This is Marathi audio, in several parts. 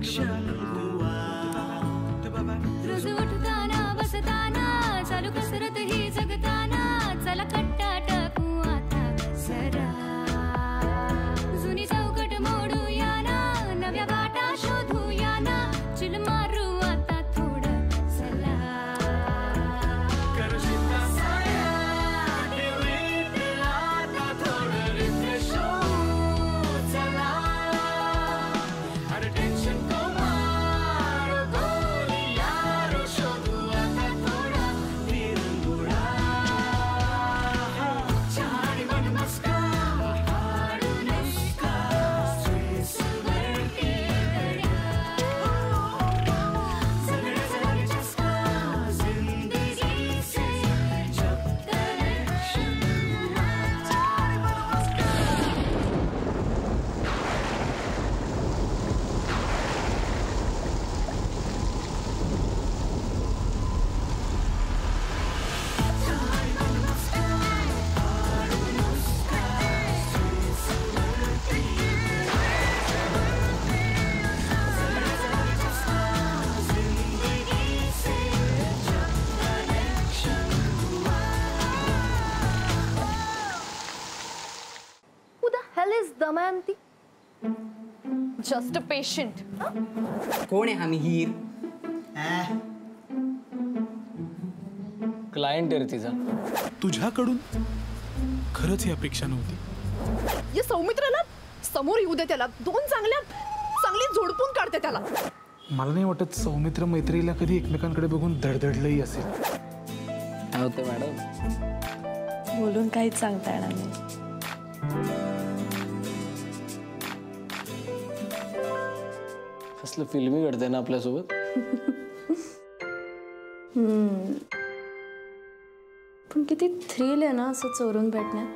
क्षण हुआ। रोज उठताना बसताना चालू कसरत ही जगताना चला कट्टा टाकू आता जरा जुनी चौकट मोडूया ना नव्या वाटा शोधूया ना चिल मारू आता थोडं चला करशिता साया डिलीट आता थोडं रिफ्रेश होऊ चला अरे टेन्शन को मार गोली यारो शोधू आता थोडा विरंगुळा छाडी मन मस्का हाडू नुसका स्ट्रेसवरती दर्या सगळ्याचा लागे चस्का जिंदगी से जब कनेक्शन हुआ छाडी मन मस्का Who the hell is Damayanti? Just a patient. कोण आहे हा मिहीर? क्लायंट आहे रे तिचा. तुझ्याकडून खरंच ही अपेक्षा नव्हती. या सौमित्राला समोर येऊ दे, त्याला दोन चांगली झोडपून काढते त्याला. मला नाही वाटत सौमित्र मैत्रीला कधी एकमेकांकडे बघून धडधडलंही असेल. काय होतं मॅडम? बोलून काहीच सांगता येणार नाही. कसलं फिल्मी घडतंय ना आपल्यासोबत. पण किती थ्रिल आहे ना असं चोरून भेटण्यात.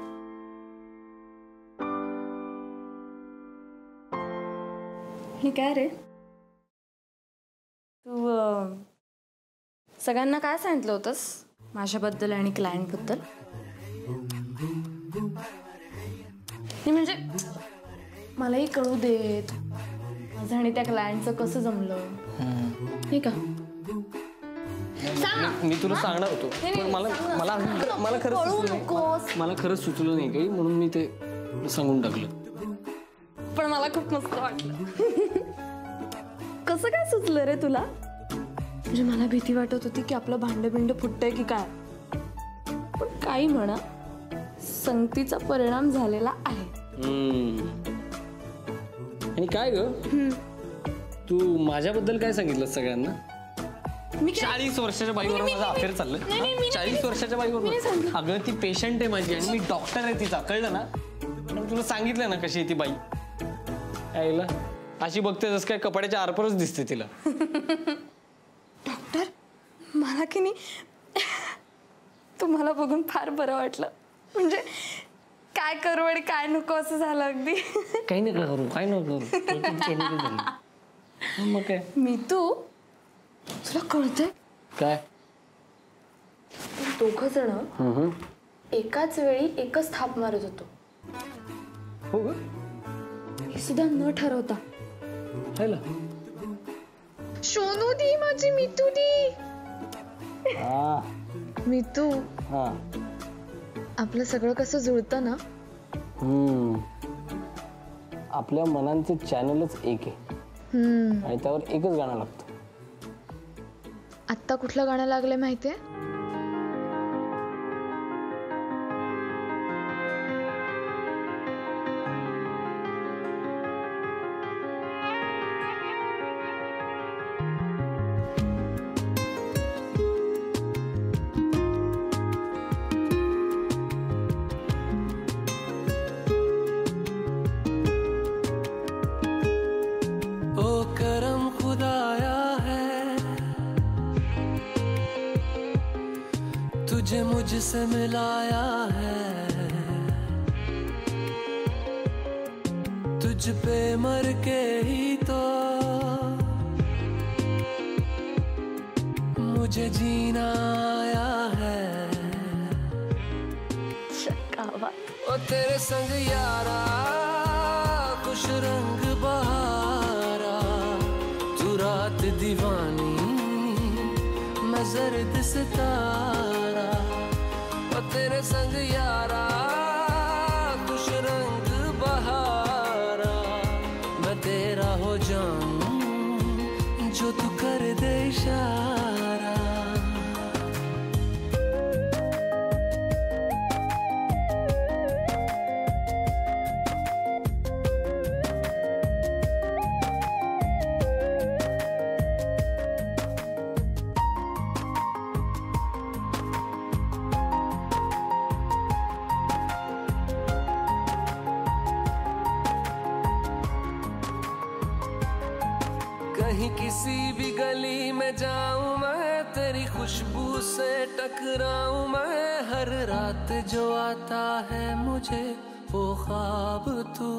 हे काय रे, तू सगळ्यांना काय सांगितलं होतंस माझ्याबद्दल आणि क्लायंट बद्दल? म्हणजे मलाही कळू देत माझं आणि त्या क्लायंटचं कसं जमलं. हे का मी तुला सांगणार होतो पण मला खरंच सुचलं नाही काही, म्हणून मी ते सांगून टाकलं. पण मला खूप मस्त वाटलं. कसं काय सुचलं रे तुला? म्हणजे मला भीती वाटत होती की आपलं भांड फुटतंय की काय. पण काही म्हणा, संगतीचा परिणाम झालेला आहे. आणि काय ग, तू माझ्याबद्दल काय सांगितलं सगळ्यांना? मी 40 वर्षाच्या बाईवर माझा अफेअर चाललंय. 40 वर्षाच्या बाईवर. अगं ती पेशंट आहे माझी आणि मी डॉक्टर आहे तिचा, कळलं ना? तुला सांगितलं ना कशी आहे ती बाई. आईला अशी बघते जसं काय कपड्याच्या आरपारच दिसते तिला. डॉक्टर, मला की नाही तुम्हाला बघून फार बरं वाटलं. म्हणजे काय करू आणि काय नको असं झालं अगदी. काही नका करू, काय नको करू. मग काय मी तू तुला कळतंय काय दोघं जण एकाच वेळी एकच थाप मारत होतो. हो ग, हे सुद्धा न ठरवता. सोनू दी माझी मितू दी. मितू, आपलं सगळं कसं जुळतं ना. आपल्या मनांचे चॅनलच एक आहे आणि त्यावर एकच गाणं लागतं. आत्ता कुठलं गाणं लागलंय माहितीये? तुझे मुझसे मिलाया है, तुझ पे मर के ही तो मुझे जीना आया है। ओ तेरे संग यारा कुछ रंग बहारा, सितारा और तेरे संग यारा खुश रंग बहारा मैं तेरा हो जाऊं जो तू कर दे इशारा कहीं किसी भी गली में जाऊं मैं तेरी खुशबू से टकराऊं मैं हर रात जो आता है मुझे वो ख्वाब तू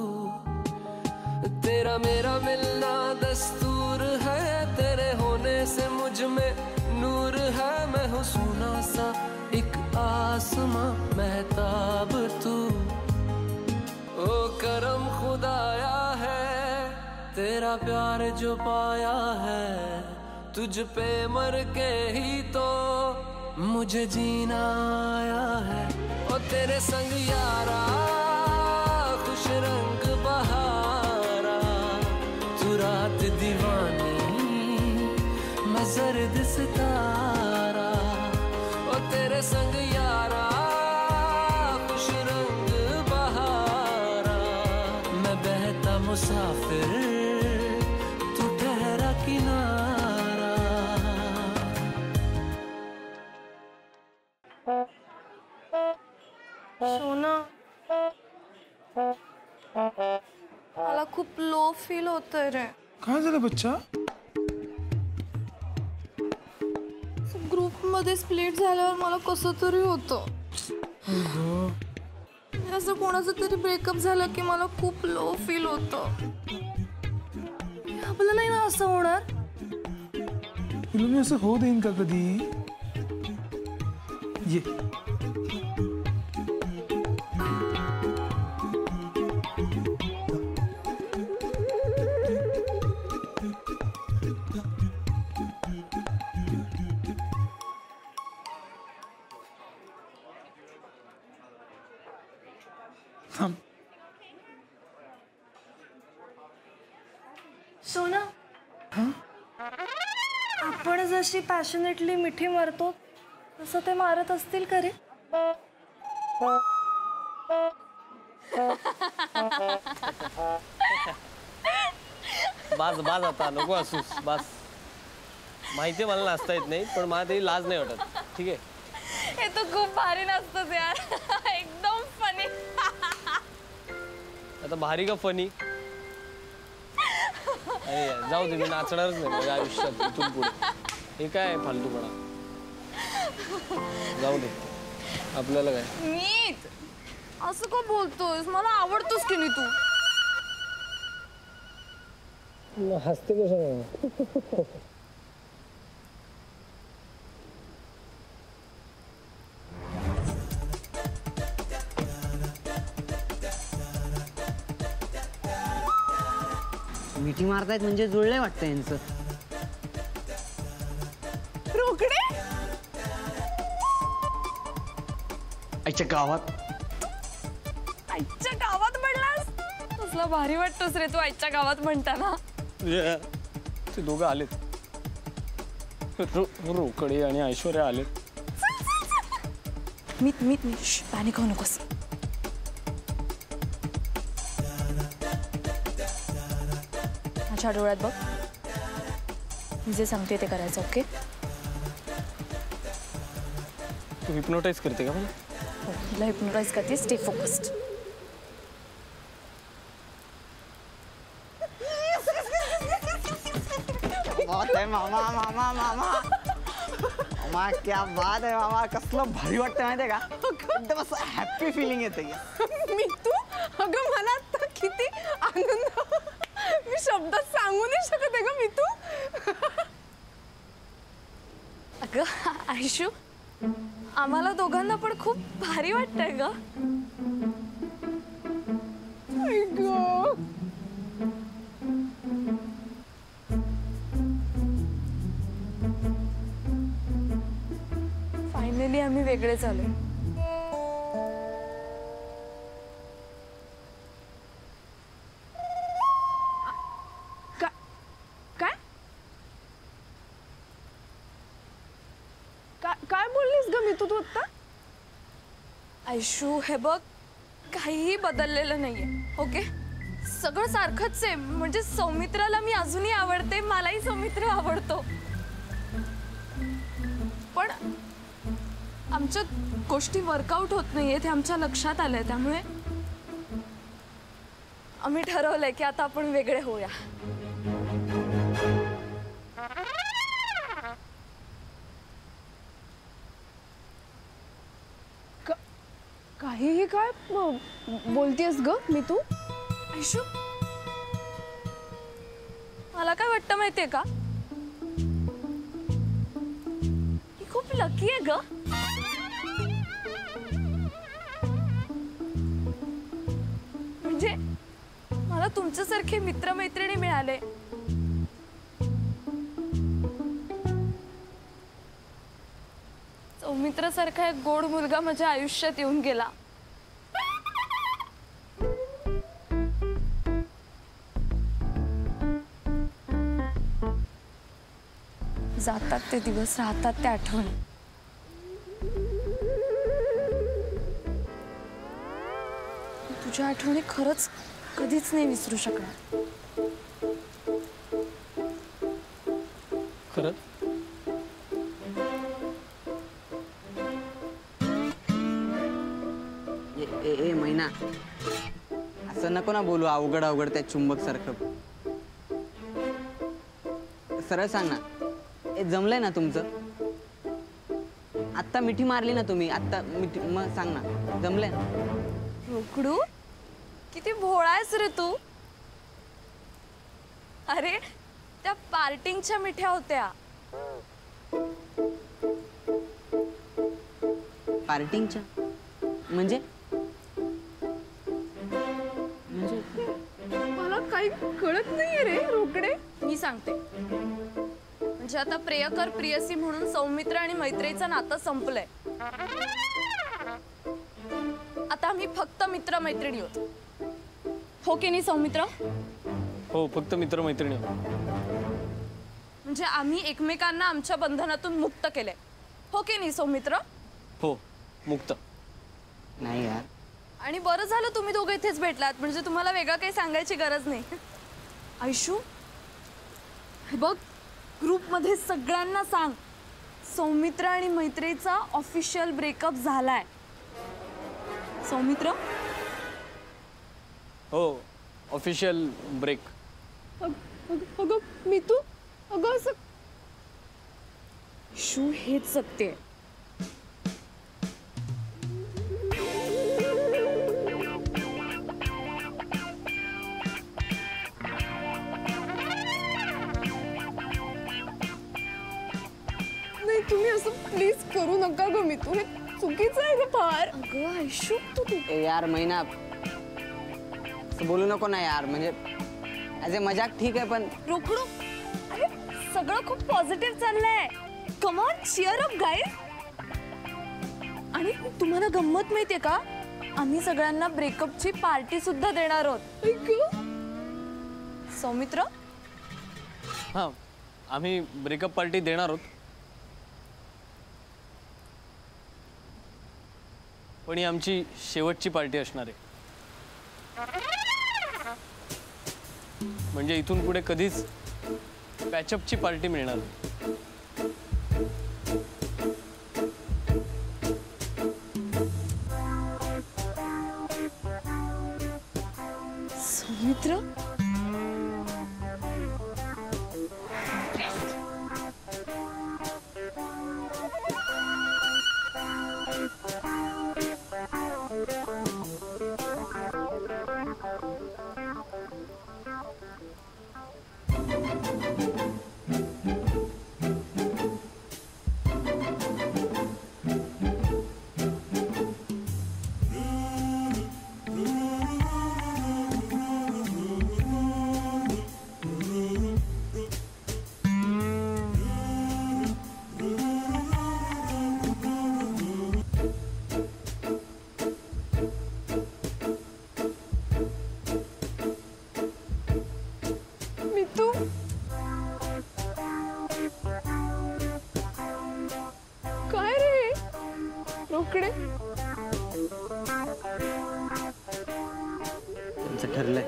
तेरा मेरा मिलना दस्तूर है तेरे होने से मुझ में नूर है मैं हूँ सोना सा एक आसमां महताब तू ओ करम खुदाया है तेरा प्यार जो पाया है तुझ पे मर के ही तो मुझे जीना आया है और तेरे संग यारा खुश रंग बहारा तू रात दीवानी मैं जर्द सितारा और तेरे संग यारा खुश रंग बहारा मैं बहता मुसाफिर किनारा सोना मला खूप लो फील होतंय रे काय झालं बच्चा ग्रुप मध्ये स्प्लिट झाल्यावर मला कसं तरी होतं असं कोणाचं तरी ब्रेकअप झालं की मला खूप लो फील होतं आपलं नाही ना असं होणार तुला मी असं होऊ देईन का कधी ये थांब सोना आपण जशी पॅशनेटली मिठी मारतो तसं ते मारत असतील का रे बास बास आता नको असूस बास माहिती मला नाचता येत नाही पण मला तरी लाज नाही वाटत ठीक आहे हे तर खूप भारी नाचतोस यार एकदम फनी आता भारी का फनी अरे जाऊ दे मी नाचणारच नाही माझ्या आयुष्यात इथून पुढे हे काय फालतूपणा जाऊ दे आपल्याला काय मीत असं का बोलतोस मला आवडतोस की नाही तू हसते कसं मिठी मारतायत म्हणजे जुळलंय वाटतं यांचं रोकडे आईच्या गावात आईच्या गावात म्हणलास कसला भारी वाटतोस रे तू आईच्या गावात म्हणताना ते दोघं आलेत रोकडे आणि ऐश्वर्या आलेत मीत मीत मीत पॅनिक होऊ नकोस माझ्या डोळ्यात बघ मी जे सांगते ते करायचं ओके तू हिप्नोटाइज करते का मला तुला हिप्नोटाइज करते स्टे फोकस्ड बहुत है मामा मामा मामा मामा क्या बात है मामा कसलं भारी वाटतं माहितीये का एकदम असं हॅपी फिलिंग येते मी तू अगं मला आता किती आनंद मी शब्दात सांगू नाही शकत आहे ग मी तू अगं आयशू आम्हाला दोघांना पण खूप भारी वाटतंय ग आम्ही वेगळे झालोय. काय बोललीस ग मी तू आता? आयशू हे बघ, काहीही बदललेलं नाहीये. ओके, सगळं सारखंच आहे. म्हणजे सौमित्राला मी अजूनही आवडते, मलाही सौमित्र आवडतो, पण आमच्या गोष्टी वर्कआउट होत नाहीये हे आमच्या लक्षात आलंय. त्यामुळे आम्ही ठरवलंय की आता आपण वेगळे होऊया. काहीही काय बोलतेस ग मी तू? आयशू, मला काय वाटतं माहितीये का, ही खूप लकी आहे ग. म्हणजे मला तुमच्यासारखे मित्रमैत्रिणी मिळाले. सौमित्रासारखा एक गोड मुलगा माझ्या आयुष्यात येऊन गेला. जातात ते दिवस, राहतात त्या आठवणी. तुझ्या आठवणी खरंच कधीच नाही विसरू शकणार. खरंच? ए मैना, असं नको ना बोलू अवघड अवघड त्या चुंबक सारखं. सरळ सांग ना, हे जमलंय ना तुमचं? आत्ता मिठी मारली ना तुम्ही, आत्ता मिठी, मग सांग ना जमलंय ना? रोकडू, किती भोळा आहेस रे तू. अरे त्या पार्टिंगच्या मिठ्या होत्या. पार्टिंगच्या म्हणजे? मला काही कळत नाहीये रे रोकडे. मी सांगते. म्हणजे आता प्रियकर प्रियसी म्हणून सौमित्र आणि मैत्रीचं नातं संपलंय. आता आम्ही फक्त मित्र मैत्रिणी होतो. हो की नाही सौमित्र? हो, फक्त मित्र मैत्रिणी. म्हणजे आम्ही एकमेकांना आमच्या बंधनातून मुक्त केलंय. हो की नाही सौमित्र? हो, मुक्त. नाही यार. आणि बरं झालं तुम्ही दोघं इथेच भेटलात. म्हणजे तुम्हाला वेगळं काही सांगायची गरज नाही. आयशू, हे बघ, ग्रुपमध्ये सगळ्यांना सांग, सौमित्र आणि मैत्रीचा ऑफिशियल ब्रेकअप झालाय. सौमित्र? हो, ऑफिशियल ब्रेक. अगं मी तू, अगं असं. शू, हेच सत्य आहे. नाही, तुम्ही असं प्लीज करू नका ग मी तू. हे चुकीचं आहे ग फार. अगं आयशू, तू ए यार मैना, असं बोलू नको ना यार. म्हणजे ॲज ए मजाक ठीक आहे, पण रोकडू, अरे सगळं खूप पॉझिटिव्ह चाललंय. Come on, cheer up guys. आणि तुम्हाला गंमत माहितीये का, आम्ही सगळ्यांना ब्रेकअपची पार्टी सुद्धा देणार आहोत. सौमित्र? हां, आम्ही ब्रेकअप पार्टी देणार आहोत. पण ही आमची शेवटची पार्टी असणार आहे. म्हणजे इथून पुढे कधीच पॅचअपची पार्टी मिळणार नाही. सौमित्र? आमचं ठरलंय.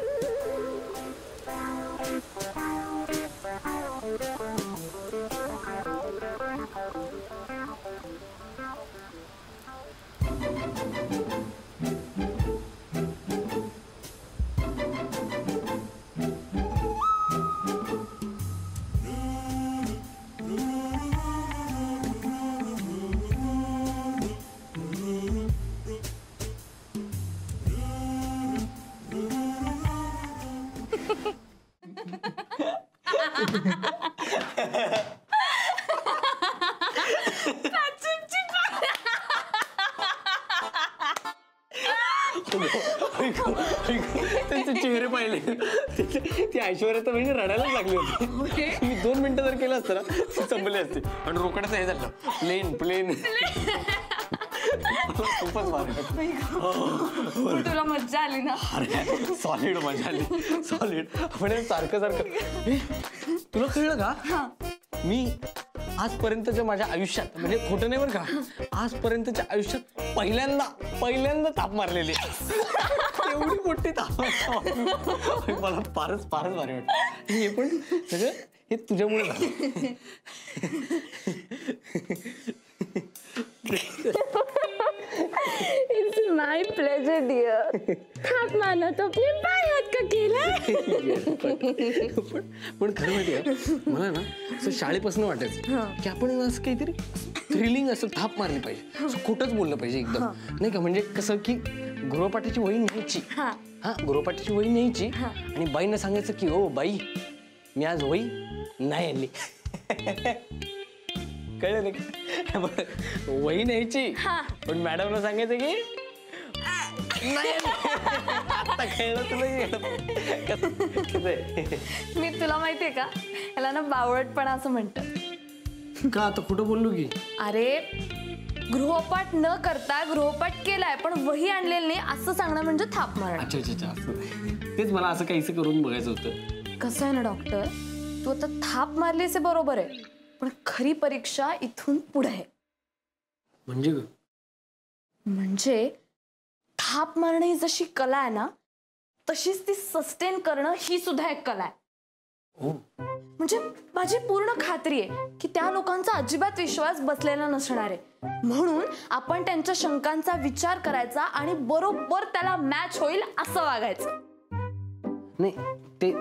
त्यांचे चेहरे पाहिले ती ऐश्वर्या तर म्हणजे रडायलाच लागली होती. मी 2 मिनिटं जर केलं असतं ना ती संपली असते. आणि रोकड्याचं हे झालं प्लेन खूपच मार. तुला मज्जा आली ना? अरे सॉलिड मजा आली सॉलिड. आपण सारखं तुला कळलं का मी आजपर्यंतच्या माझ्या आयुष्यात म्हणजे खोटं नाही बरं का आजपर्यंतच्या आयुष्यात पहिल्यांदा ताप मारलेली एवढी मोठी ताप मला फारच भारी वाटत. हे पण सगळं हे तुझ्यामुळे झालं. It's my pleasure dear. थाप मारला तो आपले पाय हात का केला. पण खरं माहितीये मला ना असं शाळेपासून वाटायचं की आपण असं काहीतरी थ्रिलिंग असं थाप मारली पाहिजे. असं खोटंच बोललं पाहिजे एकदम नाही का. म्हणजे कसं की गृहपाठाची वही न्यायची. हा गृहपाठाची वही न्यायची आणि बाईनं सांगायचं की ओ बाई मी आज वही नाही आणली. कळलं नाही का. वही न्यायची पण मॅडमला सांगायचं की आता कळलं तुला. मी तुला माहितीये का याला ना बावळटपणा असं म्हणतात. का आता कुठं बोललो की अरे गृहपाठ न करता गृहपाठ केलाय पण वही आणलेली नाही असं सांगणं म्हणजे थाप मारणं. अच्छा तेच मला असं काहीच करून बघायचं होतं. कसं आहे ना डॉक्टर तू आता थाप मारलीस हे बरोबर आहे पण खरी परीक्षा इथून पुढे आहे. म्हणजे थाप मारणं ही जशी कला आहे ना तशीच ती सस्टेन करणं ही सुद्धा एक कला आहे. म्हणजे माझी पूर्ण खात्री आहे की त्या लोकांचा अजिबात विश्वास बसलेला नसणार आहे म्हणून आपण त्यांच्या शंकांचा विचार करायचा आणि बरोबर त्याला मॅच होईल असं वागायचं. नाही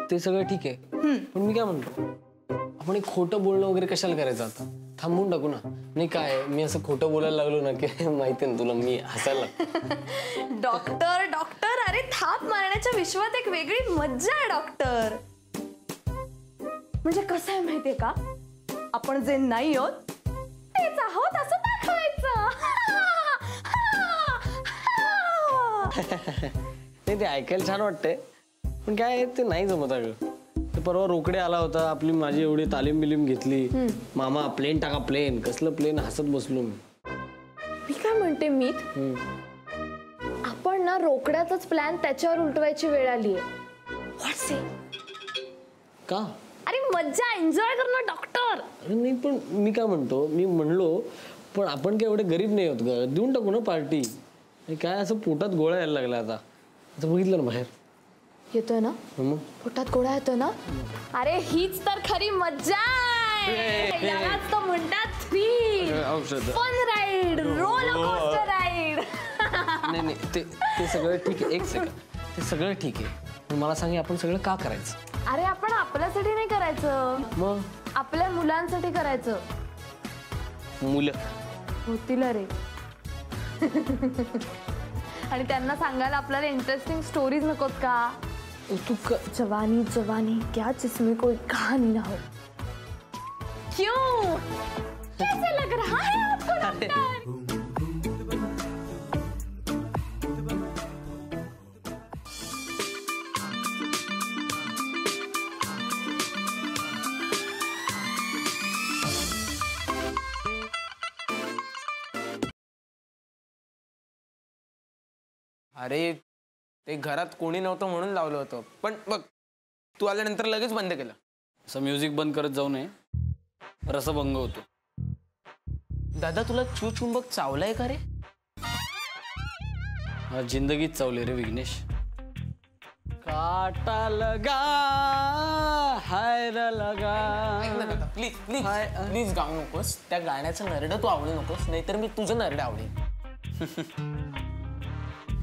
ते सगळं ठीक आहे पण मी काय म्हणतो आपण एक खोटं बोलणं वगैरे कशाला करायचं आता थांबून टाकू ना. नाही काय मी असं खोटं बोलायला लागलो ना की माहिती ना तुला मी हसायला. डॉक्टर अरे थाप मारण्याच्या विश्वात एक वेगळी मज्जा आहे डॉक्टर. म्हणजे कसं आहे माहितीये का आपण जे नाही आहोत तेच आहोत असं दाखवायचं. नाही ते ऐकायला छान वाटतंय पण काय ते नाही जमत. अगं ते परवा रोकडे आला होता आपली माझी एवढी तालीम बिलीम घेतली. मामा प्लेन टाका प्लेन कसलं प्लेन हसत बसलो मी. मी काय म्हणते मीत आपण ना रोकड्याचाच प्लॅन त्याच्यावर उलटवायची वेळ आलीये. व्हॉट्स इट. का अरे मज्जा एन्जॉय कर ना डॉक्टर. अरे नाही पण मी काय म्हणतो मी म्हणलो पण आपण काय एवढे गरीब नाही होत ग. देऊन टाकू ना पार्टी. काय असं पोटात गोळा यायला लागला आता असं बघितलं ना बाहेर येतोय ना मग पोटात गोळा येतोय ना. अरे हीच तर खरी मज्जा आहे. यालाच तर म्हणतात thrill fun ride roller coaster ride. नाही ते सगळं ठीक आहे. एक सेकंड ते सगळं ठीक आहे पण मला सांग आपण सगळं का करायचं. अरे आपण आपल्यासाठी नाही करायचं मग आपल्या मुलांसाठी करायचं. मुलं होतील रे आणि त्यांना सांगायला आपल्याला इंटरेस्टिंग स्टोरीज नकोत का. तू जवानी जवानी क्या जिसमें कोई कहानी ना हो. क्यों कैसे लग रहा है आपको डॉक्टर. अरे ते घरात कोणी नव्हतं म्हणून लावलं होतं पण बघ तू आल्यानंतर लगेच बंद केलं. असं म्युझिक बंद करत जाऊ नये रसभंग होतो. दादा तुला चुंबक चावलाय का रे. हा जिंदगीत चावले रे विघ्नेश. का काटा लगा हायर लगा. प्लीज प्लीज प्लीज गाऊ नकोस. त्या गाण्याचं नरडं तू आवडू नकोस, नाहीतर मी तुझं नरडं आवडेल.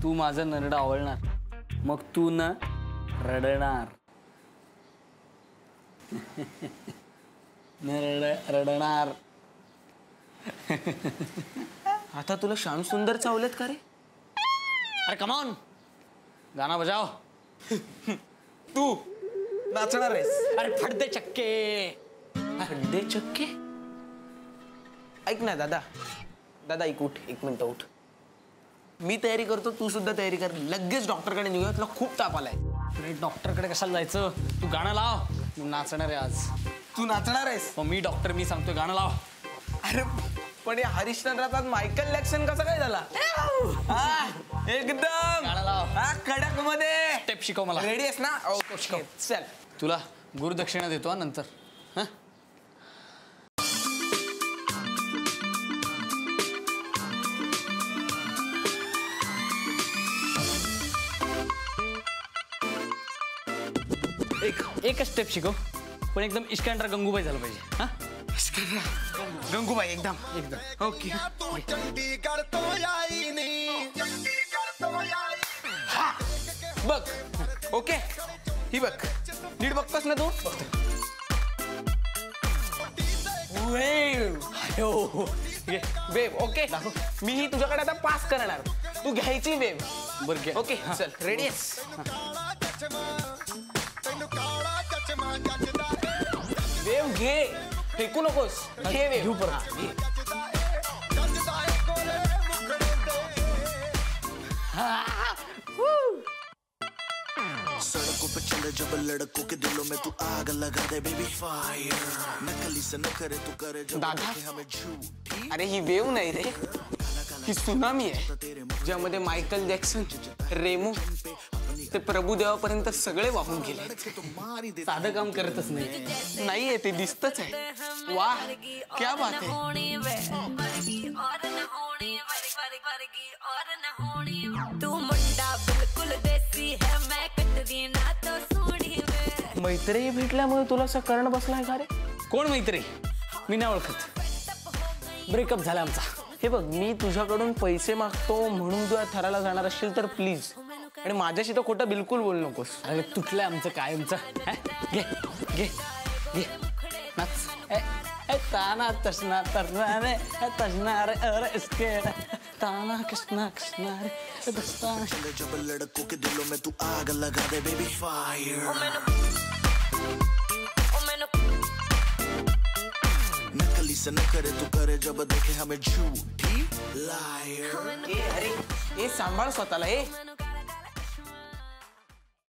तू माझं नरडं आवडणार, मग तू न रडणार. नरड रडणार. आता तुला श्याम सुंदर चावलेत का रे? अरे कमॉन, गाना बजाव. तू नाचणार आहेस? अरे फडदे चक्के. फड्डे चक्के. ऐक ना दादा, दादा ऐक, उठ एक मिनिट उठ. मी तयारी करतो, तू सुद्धा तयारी कर. लगेच डॉक्टरकडे निघूया, तुला खूप ताप आलाय. अरे डॉक्टरकडे कशाला जायचं? तू गाणं लाव. मी नाचणार आहे आज. तू नाचणार आहेस? मी डॉक्टर, मी सांगतोय गाणं लाव. अरे पण या हरिश्चंद्रात मायकल जॅक्सन कसा काय झाला? एकदम गाणं लाव. कडक मध्ये. स्टेप शिकव मला. रेडी आहेस ना? शिकव. चल तुला गुरुदक्षिणा देतो नंतर. हा एकच स्टेप शिकव, पण एकदम इश्कांड्रा गंगूबाई झालं पाहिजे. हा गंगूबाई एकदम एकदम ओके. बघ ओके, ही बघ नीट बघतोस ना तू? Wave okay. मी ही तुझ्याकडे आता पास करणार, तू घ्यायची वेव. बरं घे. ओके चल रेडी आहेस? वेव घे, फेकू नकोस. घे वेव. घेऊ परत. सड़कों पे चले जब लड़कों के दिलों में तू आग लगा दे बेबी फायर. नकली से न करे तू करे जब देखे हमें झूठी. अरे ही वेव नाही रे, ही सुनामी आहे, ज्यामध्ये मायकल जॅक्सन, रेमो ते प्रभुदेवापर्यंत सगळे वाहून गेले. साधं काम करतच नाही. नाहीये, ते दिसतच आहे. वा क्या बात आहे. मैत्री भेटल्यामुळे तुला असं कर्ण बसलाय का रे? कोण मैत्री? मी नाही ओळखत. ब्रेकअप झाला आमचा. हे बघ, मी तुझ्याकडून पैसे मागतो म्हणून तू या थराला जाणार असशील तर प्लीज, आणि माझ्याशी तर खोटं बिलकुल बोलू नकोस. अरे तुटलंय आमचं कायमचं. घे घे घे नाच. ताना तसना तरना रे तसना रे अरे इसके ताना कृष्णा कृष्णा रे दस्ताना. चले जब लड़कों के दिलों में तू आग लगा दे बेबी फायर. नकली से न करे तू करे जब देखे हमें झूठी लायर. अरे सांभाळ स्वतःला.